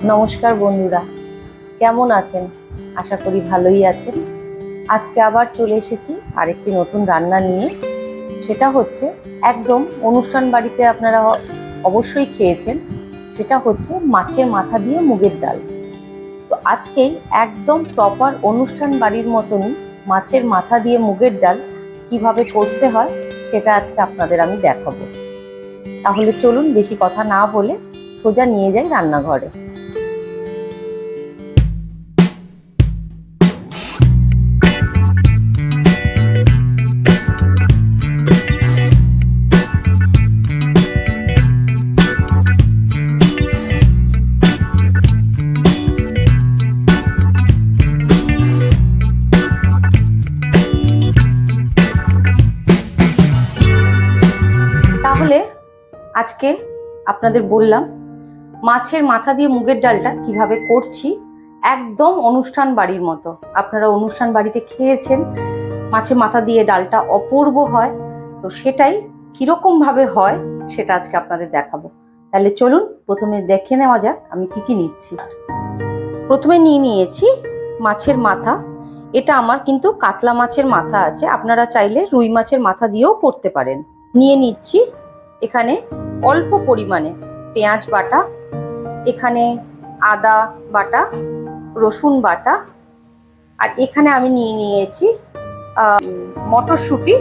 নমস্কার বন্ধুরা, কেমন আছেন? আশা করি ভালোই আছেন। আজকে আবার চলে এসেছি আরেকটি নতুন রান্না নিয়ে। সেটা হচ্ছে একদম অনুষ্ঠান বাড়িতে আপনারা অবশ্যই খেয়েছেন। সেটা হচ্ছে মাছের মাথা দিয়ে মুগের ডাল। তো আজকেই একদম প্রপার অনুষ্ঠান বাড়ির মতনই মাছের মাথা দিয়ে মুগের ডাল কিভাবে করতে হয় সেটা আজকে আপনাদের আমি দেখাবো। তাহলে চলুন বেশি কথা না বলে সোজা নিয়ে যাই রান্নাঘরে। তাহলে আজকে আপনাদের বললাম মাছের মাথা দিয়ে মুগের ডালটা কিভাবে করছি, একদম অনুষ্ঠান বাড়ির মতো। আপনারা অনুষ্ঠান বাড়িতে খেয়েছেন, মাছের মাথা দিয়ে ডালটা অপূর্ব হয়। তো সেটাই কিরকম ভাবে হয় সেটা আজকে আপনাদের দেখাবো। তাহলে চলুন প্রথমে দেখে নেওয়া যাক আমি কি কি নিচ্ছি। প্রথমে নিয়ে নিয়েছি মাছের মাথা। এটা আমার কিন্তু কাতলা মাছের মাথা আছে, আপনারা চাইলে রুই মাছের মাথা দিয়েও করতে পারেন। নিয়ে নিচ্ছি এখানে অল্প পরিমাণে পেঁয়াজ বাটা, এখানে আদা বাটা, রসুন বাটা, আর এখানে আমি নিয়ে নিয়েছি মটরশুঁটি।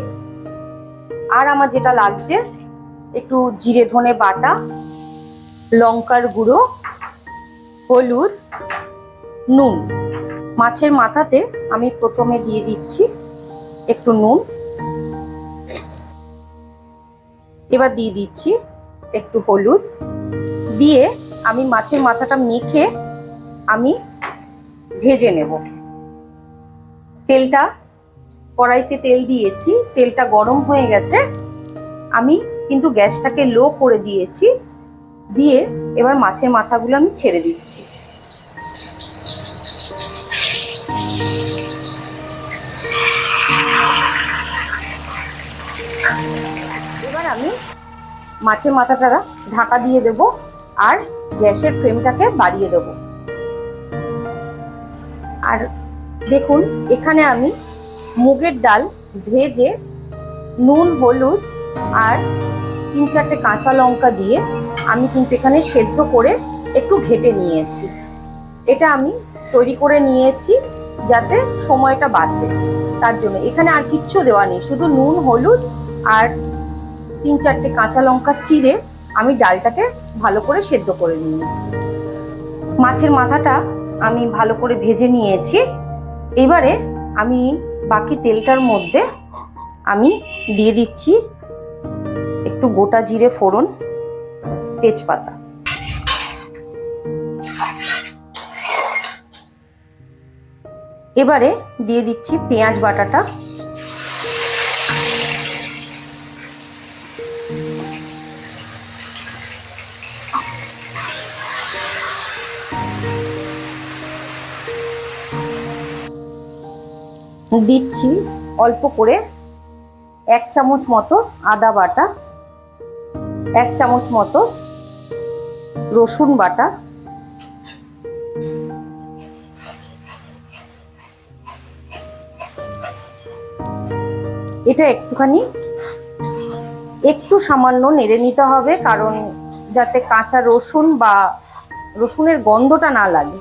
আর আমার যেটা লাগছে একটু জিরে ধনে বাটা, লঙ্কার গুঁড়ো, হলুদ, নুন। মাছের মাথাতে আমি প্রথমে দিয়ে দিচ্ছি একটু নুন, এবার দিয়ে দিচ্ছি একটু হলুদ, দিয়ে আমি মাছের মাথাটা মেখে আমি ভেজে নেব। তেলটা কড়াইতে তেল দিয়েছি, তেলটা গরম হয়ে গেছে। আমি কিন্তু গ্যাসটাকে লো করে দিয়েছি, দিয়ে এবার মাছের মাথাগুলো আমি ছেড়ে দিচ্ছি। এবার আমি মাছের মাথাটা ঢাকা দিয়ে দেব আর গ্যাসের ফ্লেমটাকে বাড়িয়ে দেব। আর দেখুন এখানে আমি মুগের ডাল ভেজে নুন, হলুদ আর 3-4টে কাঁচা লঙ্কা দিয়ে আমি কিন্তু এখানে সেদ্ধ করে একটু ঘেটে নিয়েছি। এটা আমি তৈরি করে নিয়েছি যাতে সময়টা বাঁচে, তার জন্য এখানে আর কিচ্ছু দেওয়া নেই, শুধু নুন, হলুদ আর 3-4টে কাঁচা লঙ্কা চিড়ে আমি ডালটাকে ভালো করে সেদ্ধ করে নিয়েছি। মাছের মাথাটা আমি ভালো করে ভেজে নিয়েছি। এবারে আমি বাকি তেলটার মধ্যে আমি দিয়ে দিচ্ছি একটু গোটা জিরে ফোড়ন, তেজপাতা। এবারে দিয়ে দিচ্ছি পেঁয়াজ বাটাটা, দিচ্ছি অল্প করে 1 চামচ মতো আদা বাটা, 1 চামচ মতো রসুন বাটা, এটা একটু সামান্য নেড়ে নিতে হবে, কারণ যাতে কাঁচা রসুন বা রসুনের গন্ধটা না লাগে।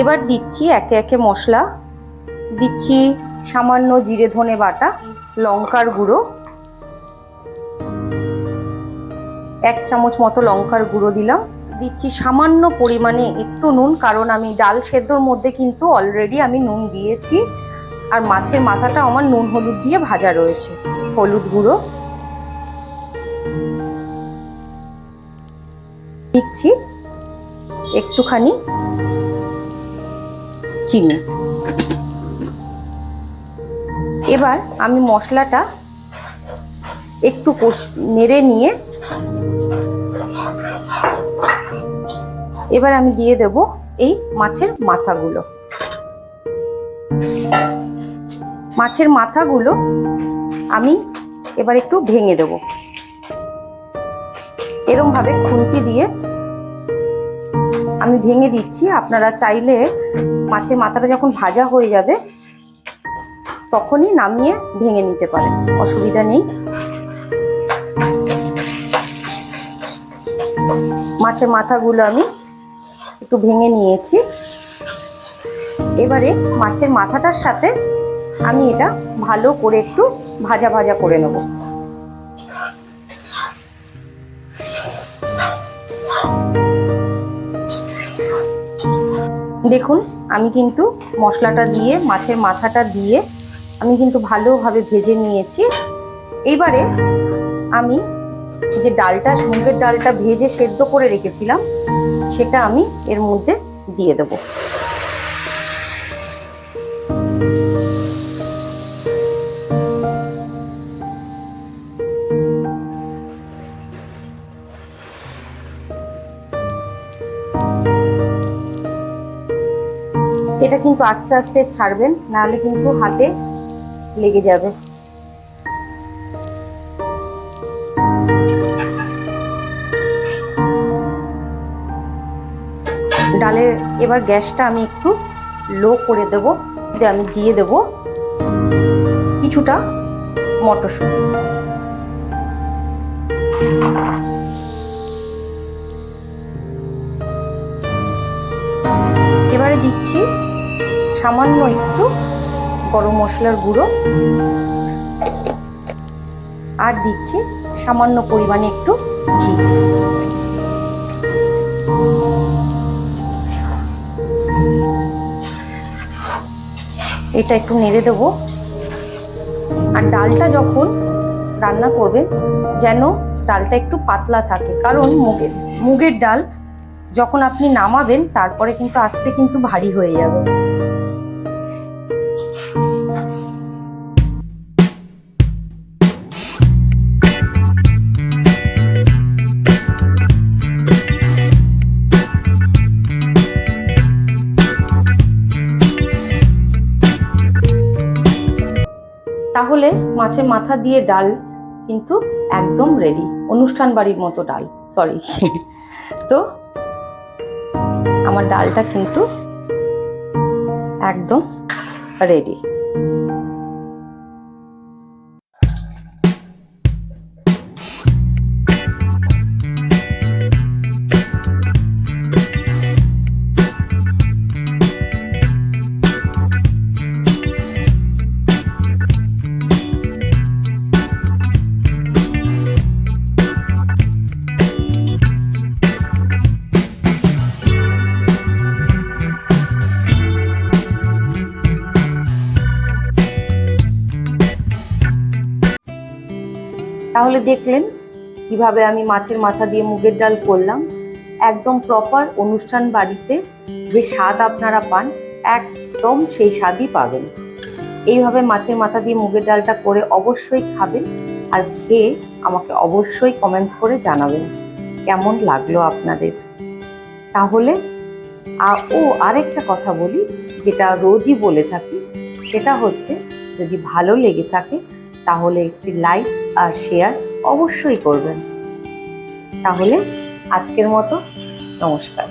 এবার দিচ্ছি একে একে মশলা। দিচ্ছি সামান্য জিরে ধনে বাটা, লঙ্কার গুঁড়ো 1 চামচ মতো লঙ্কার গুঁড়ো দিলাম। দিচ্ছি সামান্য পরিমাণে একটু নুন, কারণ আমি ডাল সেদ্ধর মধ্যে কিন্তু অলরেডি আমি নুন দিয়েছি, আর মাছের মাথাটা আমার নুন হলুদ দিয়ে ভাজা রয়েছে। হলুদ গুঁড়ো দিচ্ছি, একটুখানি চিনি। এবার আমি মশলাটা একটু নেড়ে নিয়ে এবার আমি দিয়ে দেব এই মাছের মাথাগুলো। মাছের মাথাগুলো আমি এবার একটু ভেঙে দেব। এরমভাবে খুন্তি দিয়ে আমি ভেঙে দিচ্ছি। আপনারা চাইলে মাছের মাথাটা যখন ভাজা হয়ে যাবে তখনই নামিয়ে ভেঙে নিতে পারেন, অসুবিধা নেই। মাছের মাথাগুলো আমি একটু ভেঙে নিয়েছি। এবারে মাছের মাথাটার সাথে আমি এটা ভালো করে একটু ভাজা ভাজা করে নেব। দেখুন আমি কিন্তু মশলাটা দিয়ে মাছের মাথাটা দিয়ে আমি কিন্তু ভালোভাবে ভেজে নিয়েছি। এইবারে আমি যে ডালটা, মুগের ডালটা ভেজে সেদ্ধ করে রেখেছিলাম সেটা আমি এর মধ্যে দিয়ে দেব। এটা কিন্তু আস্তে আস্তে ছাড়বেন, নাহলে কিন্তু হাতে লেগে যাবে। ডালের এবার গ্যাসটা আমি একটু লো করে দেব। আমি দিয়ে দেব কিছুটা মটরশুঁটি। এবারে দিচ্ছি সামান্য একটু গরম মশলার গুঁড়ো, আর দিচ্ছি সামান্য পরিমাণে একটু ঘি। এটা একটু নেড়ে দেবো। আর ডালটা যখন রান্না করবেন যেন ডালটা একটু পাতলা থাকে, কারণ মুগের ডাল যখন আপনি নামাবেন তারপরে কিন্তু আস্তে কিন্তু ভারী হয়ে যাবে। তাহলে মাছের মাথা দিয়ে ডাল কিন্তু একদম রেডি, অনুষ্ঠান বাড়ির মতো ডাল, সরি। তো আমার ডালটা কিন্তু একদম রেডি। তাহলে দেখলেন কিভাবে আমি মাছের মাথা দিয়ে মুগের ডাল করলাম। একদম প্রপার অনুষ্ঠান বাড়িতে যে স্বাদ আপনারা পান একদম সেই স্বাদই পাবেন। এইভাবে মাছের মাথা দিয়ে মুগের ডালটা করে অবশ্যই খাবেন, আর খেয়ে আমাকে অবশ্যই কমেন্টস করে জানাবেন কেমন লাগলো আপনাদের। তাহলে আরেকটা কথা বলি, যেটা রোজই বলে থাকি, সেটা হচ্ছে যদি ভালো লেগে থাকে তাহলে একটি লাইক আর শেয়ার অবশ্যই করবেন। তাহলে আজকের মতো নমস্কার।